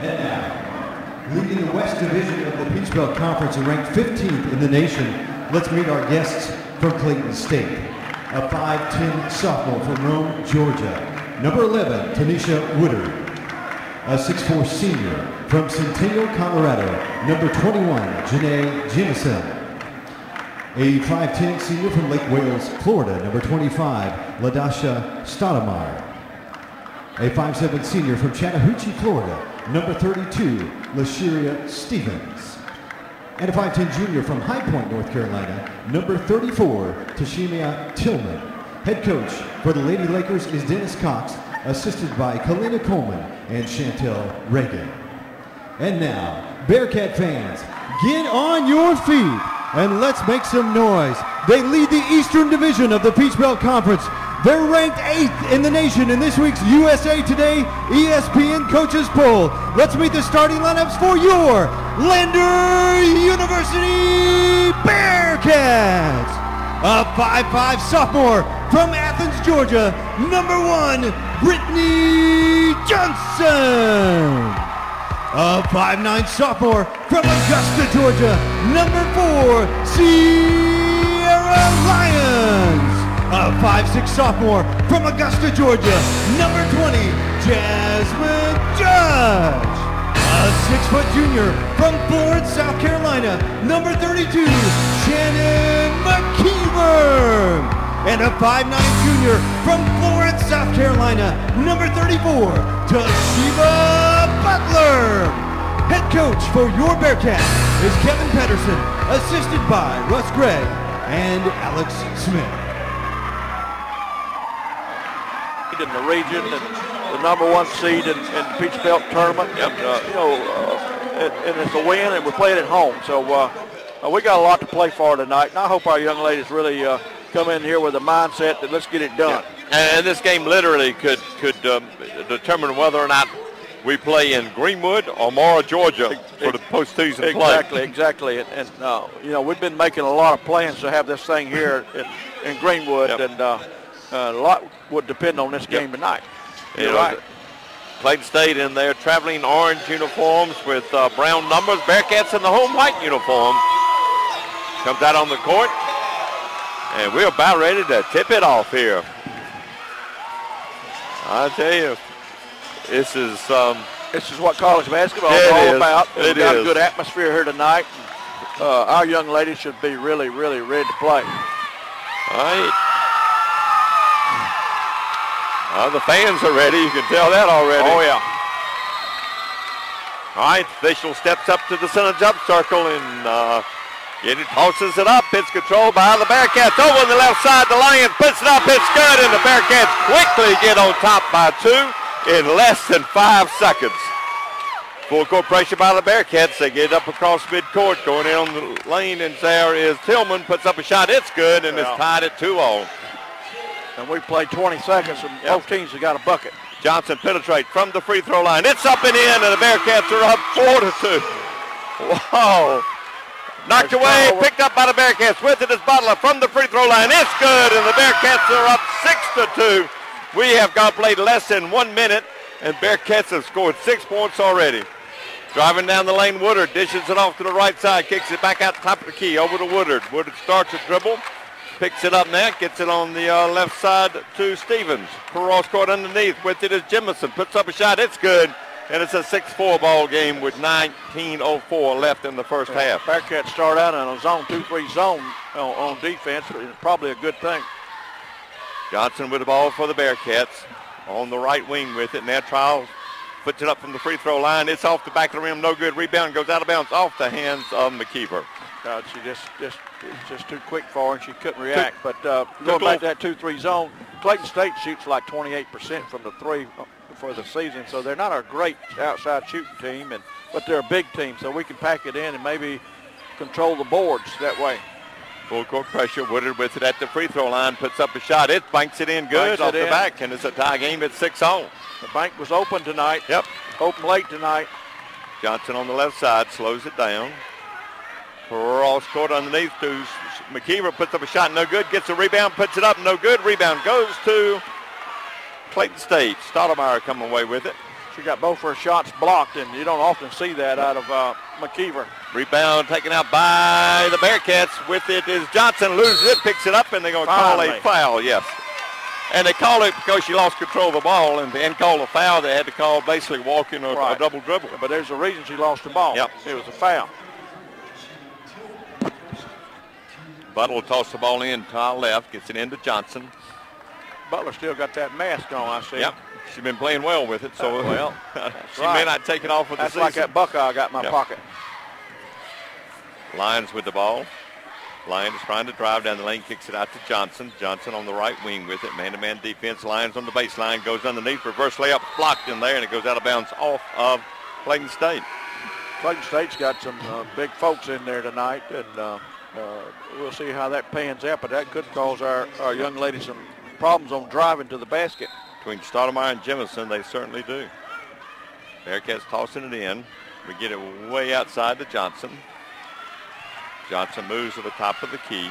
And now, leading the West Division of the Peach Belt Conference and ranked 15th in the nation, let's meet our guests from Clayton State. A 5'10" sophomore from Rome, Georgia. Number 11, Tanisha Woodard. A 6'4" senior from Centennial, Colorado. Number 21, Janae Jemison. A 5'10" senior from Lake Wales, Florida. Number 25, Ladesha Stoudemire. A 5'7" senior from Chattahoochee, Florida. Number 32, Ladesha Stevens. And a 5'10" junior from High Point, North Carolina. Number 34, Tashimia Tillman. Head coach for the Lady Lakers is Dennis Cox, assisted by Kalina Coleman and Chantel Reagan. And now, Bearcat fans, get on your feet and let's make some noise. They lead the Eastern Division of the Peach Belt Conference. They're ranked 8th in the nation in this week's USA Today ESPN Coaches Poll. Let's meet the starting lineups for your Lander University Bearcats. A 5'5" sophomore from Athens, Georgia, number 1, Brittany Johnson. A 5'9" sophomore from Augusta, Georgia, number 4, Sierra Lyons. A 5'6" sophomore from Augusta, Georgia, number 20, Jasmine Judge. A 6' junior from Florence, South Carolina, number 32, Shannon McKeever. And a 5'9" junior from Florence, South Carolina, number 34, Toshiba Butler. Head coach for your Bearcats is Kevin Pedersen, assisted by Russ Gregg and Alex Smith. In the region and the number 1 seed in the Peach Belt tournament, and and it's a win, and we're playing at home. So we got a lot to play for tonight, and I hope our young ladies really come in here with a mindset that let's get it done. And this game literally could determine whether or not we play in Greenwood or Mora, Georgia for the postseason play. Exactly. And we've been making a lot of plans to have this thing here in Greenwood, and a lot would depend on this game tonight. You're right. Clayton State in their traveling orange uniforms with brown numbers. Bearcats in the home white uniform. Comes out on the court. And we're about ready to tip it off here. I tell you, this is what college basketball is all about. We've got a good atmosphere here tonight. Our young ladies should be really, really ready to play. All right. The fans are ready. You can tell that already. Oh, yeah. All right, official steps up to the center jump circle and tosses it up. It's controlled by the Bearcats. Over on the left side, the Lions puts it up. It's good, and the Bearcats quickly get on top by 2 in less than 5 seconds. Full court pressure by the Bearcats. They get up across midcourt, going in on the lane, and there is Tillman. Puts up a shot. It's good, and it's tied at 2-all. And we played 20 seconds, and both teams have got a bucket. Johnson penetrates from the free throw line. It's up and in, and the Bearcats are up 4-2. Wow. Knocked away, picked up by the Bearcats. With it is Butler from the free throw line. It's good, and the Bearcats are up 6-2. We have played less than 1 minute, and Bearcats have scored 6 points already. Driving down the lane, Woodard dishes it off to the right side, kicks it back out top of the key, over to Woodard. Woodard starts a dribble. Picks it up now, gets it on the left side to Stevens. Cross court underneath, with it is Jemison. Puts up a shot, it's good. And it's a 6-4 ball game with 19:04 left in the first half. Bearcats start out in a zone 2-3 zone on defense, but it's probably a good thing. Johnson with the ball for the Bearcats on the right wing with it. Now Trials puts it up from the free throw line. It's off the back of the rim, no good. Rebound goes out of bounds off the hands of McKeever. She just too quick for her, and she couldn't react. But going back to that 2-3 zone, Clayton State shoots like 28% from the 3 for the season, so they're not a great outside shooting team, but they're a big team, so we can pack it in and maybe control the boards that way. Full court pressure. Woodard with it at the free throw line, puts up a shot. It banks it in good off the back, and it's a tie game at 6-all. The bank was open tonight. Yep. Open late tonight. Johnson on the left side slows it down. Cross court underneath to McKeever, puts up a shot, no good. Gets a rebound, puts it up, no good. Rebound goes to Clayton State. Stoudemire coming away with it. She got both her shots blocked, and you don't often see that out of McKeever. Rebound taken out by the Bearcats. With it is Johnson, loses it, picks it up, and they're going to call a foul, yes. And they call it because she lost control of the ball, and then call a foul. They had to call basically walking or a double dribble. But there's a reason she lost the ball. Yep. It was a foul. Butler will toss the ball in to our left, gets it into Johnson. Butler still got that mask on, I see. Yep. She's been playing well with it, so she may not take it off with that's the season. Like that Buckeye I got in my pocket. Lyons with the ball. Lyons trying to drive down the lane, kicks it out to Johnson. Johnson on the right wing with it. Man-to-man defense. Lyons on the baseline, goes underneath. Reverse layup blocked in there, and it goes out of bounds off of Clayton State. Clayton State's got some big folks in there tonight, and we'll see how that pans out, but that could cause our young ladies some problems on driving to the basket. Between Stoudemire and Jemison, they certainly do. Bearcats tossing it in. We get it way outside to Johnson. Johnson moves to the top of the key.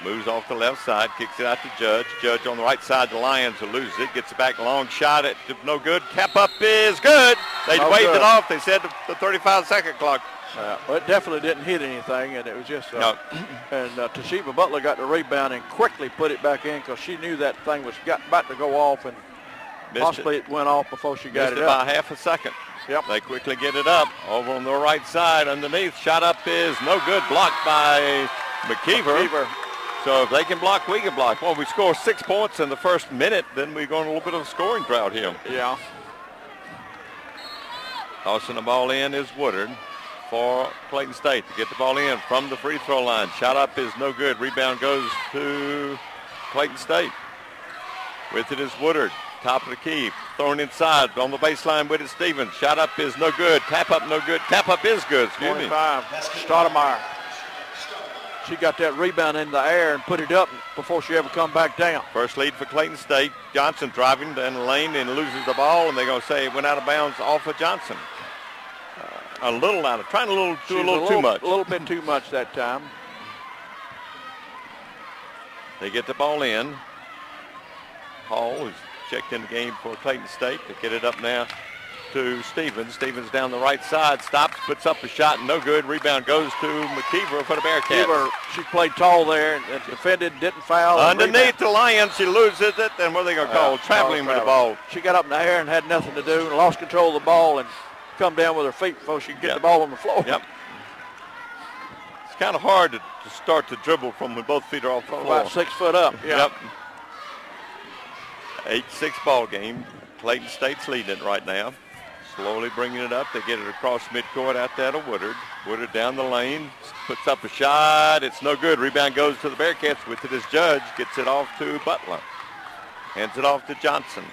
Moves off the left side, kicks it out to Judge. Judge on the right side to Lyons, who loses it. Gets it back, long shot. It no good. Cap up is good. They waved it off. They said the 35-second clock. Well, it definitely didn't hit anything, and it was just no. And Toshiba Butler got the rebound and quickly put it back in because she knew that thing was about to go off, and possibly it went off before she got it up. By half a second. Yep. They quickly get it up over on the right side underneath. Shot up is no good. Blocked by McKeever. So if they can block, we can block. Well, we score 6 points in the first minute, then we go on a little bit of a scoring drought here. Yeah. Tossing the ball in is Woodard for Clayton State to get the ball in from the free throw line. Shot up is no good. Rebound goes to Clayton State. With it is Woodard. Top of the key. Thrown inside on the baseline with it, Stevens. Shot up is no good. Tap up no good. Tap up is good. 25. Stoudemire. She got that rebound in the air and put it up before she ever come back down. First lead for Clayton State. Johnson driving down the lane and loses the ball, and they're going to say it went out of bounds off of Johnson. Trying a little too much. A little bit too much that time. They get the ball in. Hall, who's checked in the game for Clayton State, to get it up now to Stevens. Stevens down the right side, stops, puts up a shot, no good. Rebound goes to McKeever for the Bearcats. She played tall there and defended, didn't foul. Underneath the Lions, she loses it, and what are they going to call? Traveling with the ball. She got up in the air and had nothing to do and lost control of the ball and come down with her feet before she could get the ball on the floor. Yep. It's kind of hard to start to dribble from when both feet are off the floor. About 6 foot up. Yep. 8-6 ball game. Clayton State's leading it right now. Slowly bringing it up. They get it across midcourt out there to Woodard. Woodard down the lane. Puts up a shot. It's no good. Rebound goes to the Bearcats. With it is Judge. Gets it off to Butler. Hands it off to Johnson.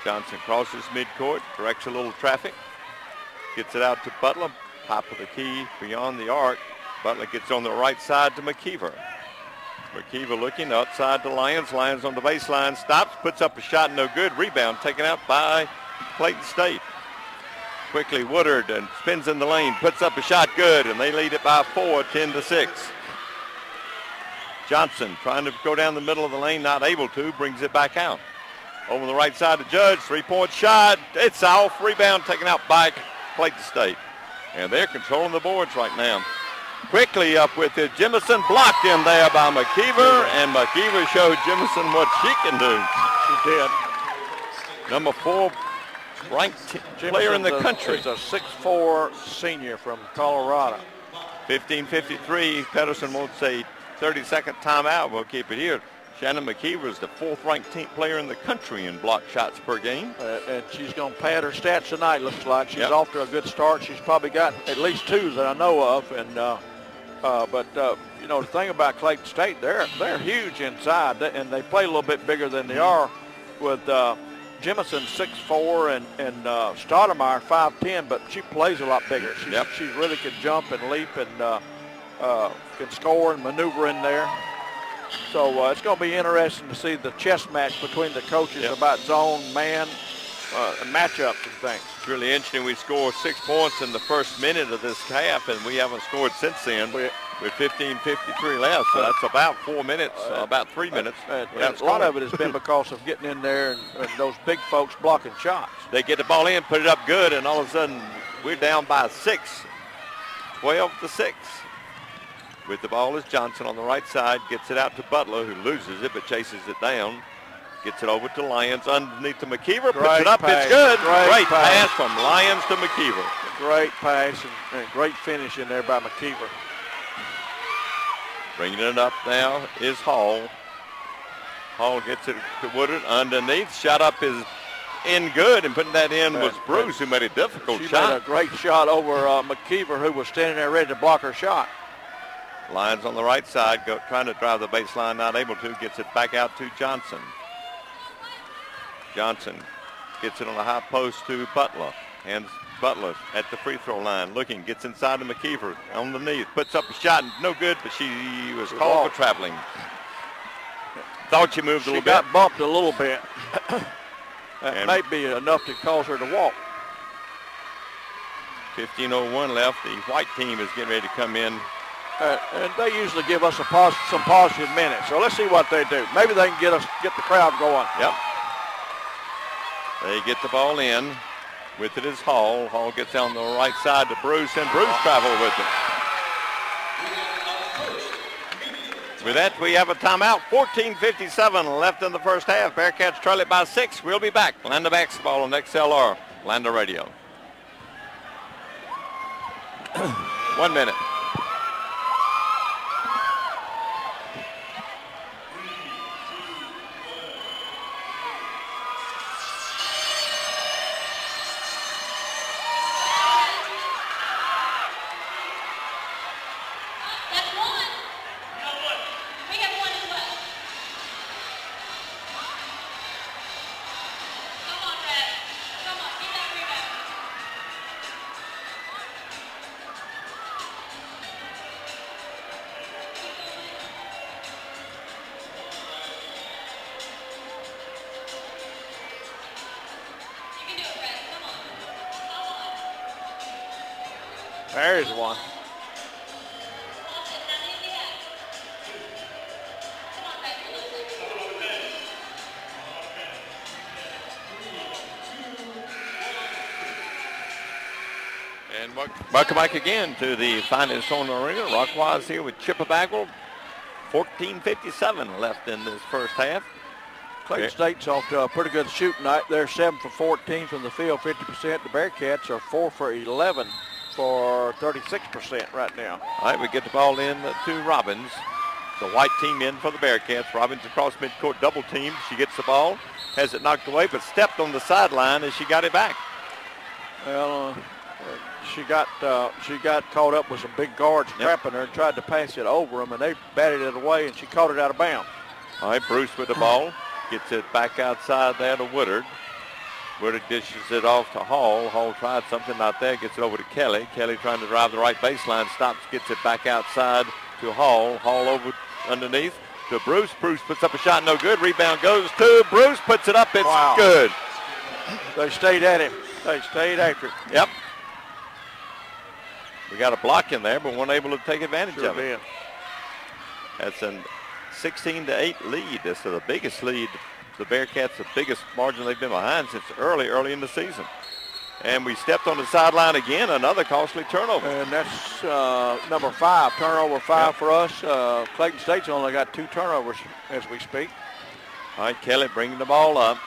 Johnson crosses midcourt. Directs a little traffic. Gets it out to Butler. Top of the key beyond the arc. Butler gets on the right side to McKeever. McKeever looking outside to Lyons. Lyons on the baseline, stops, puts up a shot, no good. Rebound taken out by Clayton State. Quickly Woodard and spins in the lane, puts up a shot, good, and they lead it by 4, 10-6. Johnson trying to go down the middle of the lane, not able to, brings it back out. Over the right side to Judge, 3-point shot, it's off. Rebound taken out by Clayton State. And they're controlling the boards right now. Quickly up with it. Jemison blocked in there by McKeever, and McKeever showed Jemison what she can do. She did. Number 4 ranked player in the country. She's a 6'4" senior from Colorado. 15:53. Pedersen won't say 30-second timeout. We'll keep it here. Shannon McKeever is the 4th ranked player in the country in block shots per game. And she's going to pad her stats tonight, looks like. She's off to a good start. She's probably got at least 2 that I know of. And you know, the thing about Clayton State, they're huge inside, and they play a little bit bigger than they are with Jemison 6'4" and Stoudemire 5'10", but she plays a lot bigger. She really can jump and leap and can score and maneuver in there. So it's going to be interesting to see the chess match between the coaches about zone, man, matchups and things. It's really interesting. We scored 6 points in the first minute of this half, and we haven't scored since then. with 15:53 left, so that's about 4 minutes, about 3 minutes. And a lot of it has been because of getting in there and those big folks blocking shots. They get the ball in, put it up good, and all of a sudden we're down by 6, 12-6. With the ball is Johnson on the right side, gets it out to Butler, who loses it but chases it down. Gets it over to Lyons underneath to McKeever, puts it up, it's good. Great pass from Lyons to McKeever. Great pass and great finish in there by McKeever. Bringing it up now is Hall. Hall gets it to Woodard underneath. Shot up is in good, and putting that in was Bruce, who made a difficult shot. She made a great shot over McKeever, who was standing there ready to block her shot. Lyons on the right side, trying to drive the baseline, not able to. Gets it back out to Johnson. Johnson gets it on the high post to Butler. Hands Butler at the free throw line, looking, gets inside to McKeever underneath, puts up a shot, no good, but she was called for traveling. Thought she moved a little bit. She got bumped a little bit. That may be enough to cause her to walk. 15:01 left. The white team is getting ready to come in. And they usually give us some positive minutes. So let's see what they do. Maybe they can get the crowd going. Yep. They get the ball in. With it is Hall. Hall gets on the right side to Bruce, and Bruce traveled with it. With that, we have a timeout. 14:57 left in the first half. Bearcats trail it by 6. We'll be back. Landa basketball on XLR, Landa Radio. 1 minute. There's one. And welcome back again to the finest on the arena. Rockwise here with Chipper Bagwell. 14:57 left in this first half. Clayton State's off to a pretty good shooting night. They're 7 for 14 from the field, 50%. The Bearcats are 4 for 11 for 36% right now. All right, we get the ball in to Robbins. The white team in for the Bearcats. Robbins across midcourt, double team. She gets the ball, has it knocked away, but stepped on the sideline as she got it back. Well, she got caught up with some big guards trapping her and tried to pass it over them, and they batted it away, and she caught it out of bounds. All right, Bruce with the ball. Gets it back outside there to Woodard. Woodard dishes it off to Hall. Hall tried something out there, gets it over to Kelly. Kelly trying to drive the right baseline, stops, gets it back outside to Hall. Hall over underneath to Bruce. Bruce puts up a shot, no good. Rebound goes to Bruce, puts it up, it's good. They stayed at him. They stayed after it. Yep. We got a block in there, but weren't able to take advantage of it. That's a 16-8 lead. This is the biggest lead. The Bearcats, the biggest margin they've been behind since early in the season. And we stepped on the sideline again, another costly turnover. And that's number 5, turnover 5 for us. Clayton State's only got 2 turnovers as we speak. All right, Kelly bringing the ball up.